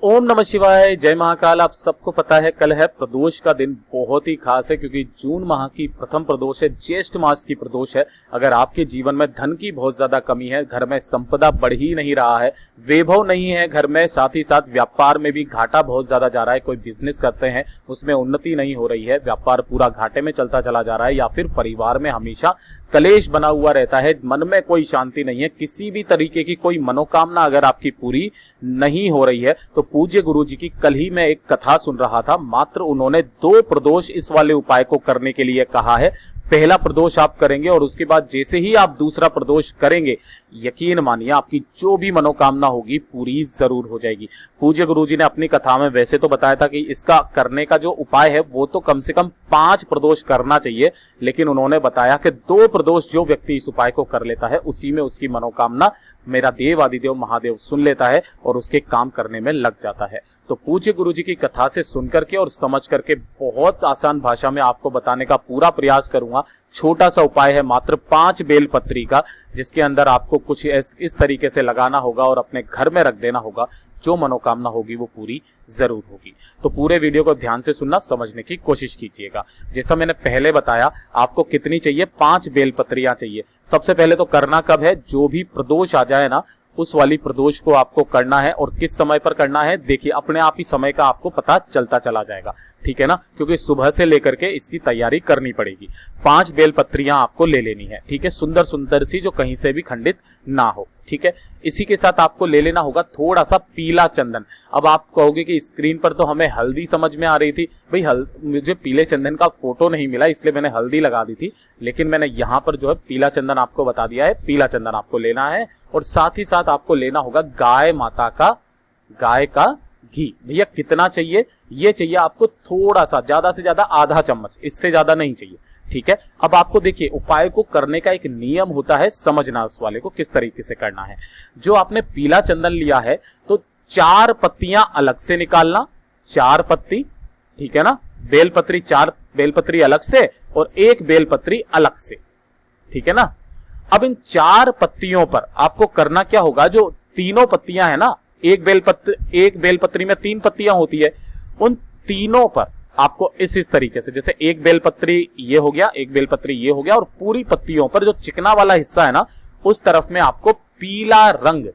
ओम नमः शिवाय, जय महाकाल। आप सबको पता है कल है प्रदोष का दिन। बहुत ही खास है क्योंकि जून माह की प्रथम प्रदोष है, ज्येष्ठ मास की प्रदोष है। अगर आपके जीवन में धन की बहुत ज्यादा कमी है, घर में संपदा बढ़ ही नहीं रहा है, वैभव नहीं है घर में, साथ ही साथ व्यापार में भी घाटा बहुत ज्यादा जा रहा है, कोई बिजनेस करते हैं उसमें उन्नति नहीं हो रही है, व्यापार पूरा घाटे में चलता चला जा रहा है, या फिर परिवार में हमेशा कलेश बना हुआ रहता है, मन में कोई शांति नहीं है, किसी भी तरीके की कोई मनोकामना अगर आपकी पूरी नहीं हो रही है, तो पूज्य गुरु जी की कल ही मैं एक कथा सुन रहा था। मात्र उन्होंने 2 प्रदोष इस वाले उपाय को करने के लिए कहा है। पहला प्रदोष आप करेंगे और उसके बाद जैसे ही आप दूसरा प्रदोष करेंगे, यकीन मानिए आपकी जो भी मनोकामना होगी पूरी जरूर हो जाएगी। पूज्य गुरुजी ने अपनी कथा में वैसे तो बताया था कि इसका करने का जो उपाय है वो तो कम से कम 5 प्रदोष करना चाहिए, लेकिन उन्होंने बताया कि 2 प्रदोष जो व्यक्ति इस उपाय को कर लेता है उसी में उसकी मनोकामना मेरा देव आदिदेव महादेव सुन लेता है और उसके काम करने में लग जाता है। तो पूज्य गुरुजी की कथा से सुन करके और समझ करके बहुत आसान भाषा में आपको बताने का पूरा प्रयास करूंगा। छोटा सा उपाय है, मात्र 5 बेलपत्री का, जिसके अंदर आपको कुछ इस तरीके से लगाना होगा और अपने घर में रख देना होगा। जो मनोकामना होगी वो पूरी जरूर होगी। तो पूरे वीडियो को ध्यान से सुनना, समझने की कोशिश कीजिएगा। जैसा मैंने पहले बताया, आपको कितनी चाहिए, 5 बेलपत्रियां चाहिए। सबसे पहले तो करना कब है, जो भी प्रदोष आ जाए ना उस वाली प्रदोष को आपको करना है। और किस समय पर करना है, देखिए अपने आप ही समय का आपको पता चलता चला जाएगा, ठीक है ना, क्योंकि सुबह से लेकर के इसकी तैयारी करनी पड़ेगी। 5 बेलपत्रियां आपको ले लेनी है, ठीक है, सुंदर सुंदर सी, जो कहीं से भी खंडित ना हो, ठीक है। इसी के साथ आपको ले लेना होगा थोड़ा सा पीला चंदन। अब आप कहोगे कि स्क्रीन पर तो हमें हल्दी समझ में आ रही थी, भाई मुझे पीले चंदन का फोटो नहीं मिला इसलिए मैंने हल्दी लगा दी थी, लेकिन मैंने यहाँ पर जो है पीला चंदन आपको बता दिया है। पीला चंदन आपको लेना है और साथ ही साथ आपको लेना होगा गाय का घी। भैया कितना चाहिए, ये चाहिए आपको थोड़ा सा, ज्यादा से ज्यादा आधा चम्मच, इससे ज्यादा नहीं चाहिए, ठीक है। अब आपको देखिए उपाय को करने का एक नियम होता है, समझना उस वाले को किस तरीके से करना है। जो आपने पीला चंदन लिया है तो 4 पत्तियां अलग से निकालना, 4 पत्ती, ठीक है ना, बेलपत्री 4 बेलपत्री अलग से और 1 बेलपत्री अलग से, ठीक है ना। अब इन 4 पत्तियों पर आपको करना क्या होगा, जो तीनों पत्तियां है ना, एक बेलपत्री में 3 पत्तियां होती है, उन तीनों पर आपको इस तरीके से, जैसे एक बेलपत्री ये हो गया, एक बेलपत्री ये हो गया, और पूरी पत्तियों पर जो चिकना वाला हिस्सा है ना उस तरफ में आपको पीला रंग,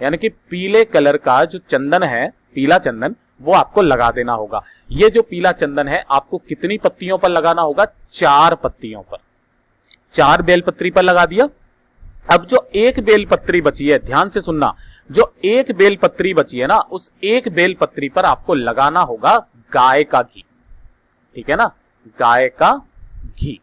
यानी कि पीले कलर का जो चंदन है, पीला चंदन, वो आपको लगा देना होगा। ये जो पीला चंदन है आपको कितनी पत्तियों पर लगाना होगा, 4 पत्तियों पर। 4 बेलपत्री पर लगा दिया। अब जो 1 बेलपत्री बची है, ध्यान से सुनना, जो 1 बेलपत्री बची है ना उस 1 बेलपत्री पर आपको लगाना होगा गाय का घी, ठीक है ना, गाय का घी।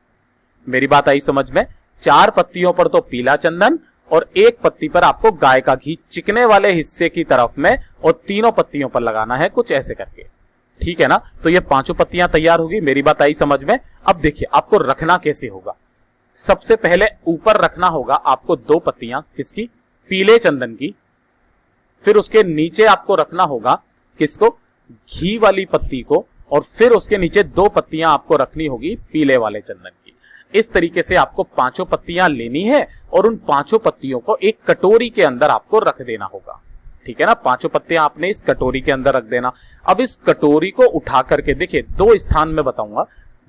मेरी बात आई समझ में। 4 पत्तियों पर तो पीला चंदन और 1 पत्ती पर आपको गाय का घी चिकने वाले हिस्से की तरफ में, और तीनों पत्तियों पर लगाना है कुछ ऐसे करके, ठीक है ना। तो ये 5 पत्तियां तैयार होगी। मेरी बात आई समझ में। अब देखिए आपको रखना कैसे होगा। सबसे पहले ऊपर रखना होगा आपको 2 पत्तियां, किसकी, पीले चंदन की। फिर उसके नीचे आपको रखना होगा किसको, घी वाली पत्ती को, और फिर उसके नीचे 2 पत्तियां आपको रखनी होगी पीले वाले चंदन की। इस तरीके से आपको 5 पत्तियां लेनी है और उन 5 पत्तियों को एक कटोरी के अंदर आपको रख देना होगा, ठीक है ना। 5 पत्तियां आपने इस कटोरी के अंदर रख देना। अब इस कटोरी को उठा करके, देखिए 2 स्थान में बताऊंगा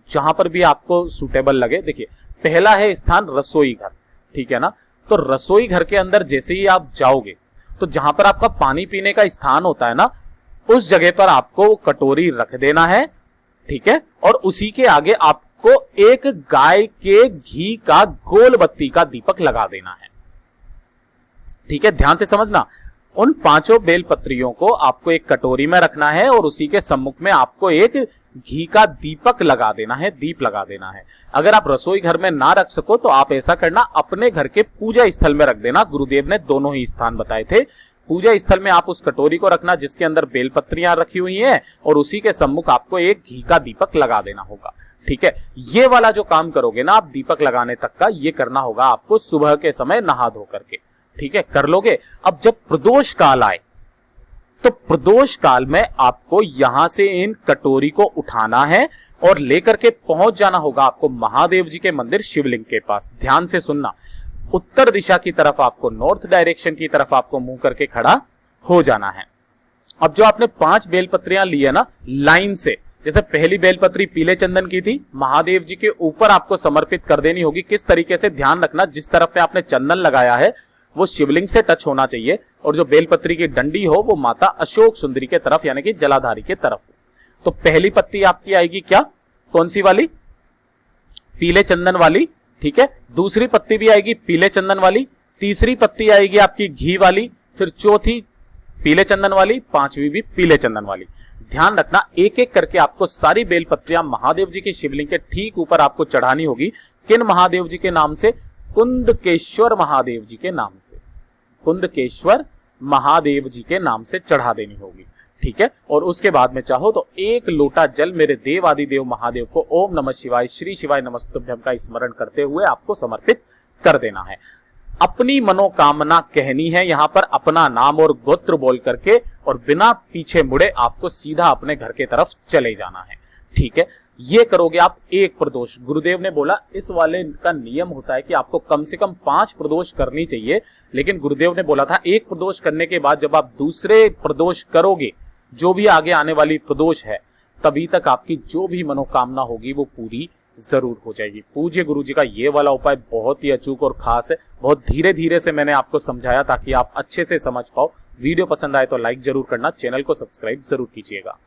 जहां पर भी आपको सुटेबल लगे। देखिए पहला है स्थान रसोई घर, ठीक है ना। तो रसोई घर के अंदर जैसे ही आप जाओगे तो जहां पर आपका पानी पीने का स्थान होता है ना, उस जगह पर आपको कटोरी रख देना है, ठीक है। और उसी के आगे आपको एक गाय के घी का गोल बत्ती का दीपक लगा देना है, ठीक है। ध्यान से समझना, उन 5 बेलपत्रियों को आपको एक कटोरी में रखना है और उसी के सम्मुख में आपको एक घी का दीपक लगा देना है, दीप लगा देना है। अगर आप रसोई घर में ना रख सको तो आप ऐसा करना, अपने घर के पूजा स्थल में रख देना। गुरुदेव ने दोनों ही स्थान बताए थे। पूजा स्थल में आप उस कटोरी को रखना जिसके अंदर बेलपत्रियां रखी हुई हैं, और उसी के सम्मुख आपको एक घी का दीपक लगा देना होगा, ठीक है। ये वाला जो काम करोगे ना आप दीपक लगाने तक का, ये करना होगा आपको सुबह के समय नहा धो करके, ठीक है, कर लोगे। अब जब प्रदोष काल आए तो प्रदोष काल में आपको यहां से इन कटोरी को उठाना है और लेकर के पहुंच जाना होगा आपको महादेव जी के मंदिर शिवलिंग के पास। ध्यान से सुनना, उत्तर दिशा की तरफ आपको, नॉर्थ डायरेक्शन की तरफ आपको मुंह करके खड़ा हो जाना है। अब जो आपने 5 बेलपत्रियां ली है ना लाइन से, जैसे पहली बेलपत्री पीले चंदन की थी, महादेव जी के ऊपर आपको समर्पित कर देनी होगी। किस तरीके से, ध्यान रखना, जिस तरफ पे आपने चंदन लगाया है वो शिवलिंग से टच होना चाहिए और जो बेलपत्री की डंडी हो वो माता अशोक सुंदरी के तरफ यानी कि जलाधारी के तरफ। तो पहली पत्ती आपकी आएगी क्या, कौन सी वाली, पीले चंदन वाली, ठीक है। दूसरी पत्ती भी आएगी पीले चंदन वाली, तीसरी पत्ती आएगी आपकी घी वाली, फिर चौथी पीले चंदन वाली, पांचवी भी पीले चंदन वाली। ध्यान रखना एक एक करके आपको सारी बेलपत्रियां महादेव जी की शिवलिंग के ठीक ऊपर आपको चढ़ानी होगी। किन महादेव जी के नाम से, कुंदकेश्वर महादेव जी के नाम से, कुंदकेश्वर महादेव जी के नाम से चढ़ा देनी होगी, ठीक है। और उसके बाद में चाहो तो 1 लोटा जल मेरे देव आदि देव महादेव को ओम नमः शिवाय श्री शिवाय नमस्तुभ्यम का स्मरण करते हुए आपको समर्पित कर देना है। अपनी मनोकामना कहनी है, यहां पर अपना नाम और गोत्र बोल करके और बिना पीछे मुड़े आपको सीधा अपने घर के तरफ चले जाना है, ठीक है। ये करोगे आप 1 प्रदोष। गुरुदेव ने बोला इस वाले का नियम होता है कि आपको कम से कम 5 प्रदोष करनी चाहिए, लेकिन गुरुदेव ने बोला था 1 प्रदोष करने के बाद जब आप दूसरे प्रदोष करोगे, जो भी आगे आने वाली प्रदोष है, तभी तक आपकी जो भी मनोकामना होगी वो पूरी जरूर हो जाएगी। पूज्य गुरु जी का ये वाला उपाय बहुत ही अचूक और खास है। बहुत धीरे धीरे से मैंने आपको समझाया ताकि आप अच्छे से समझ पाओ। वीडियो पसंद आए तो लाइक जरूर करना, चैनल को सब्सक्राइब जरूर कीजिएगा।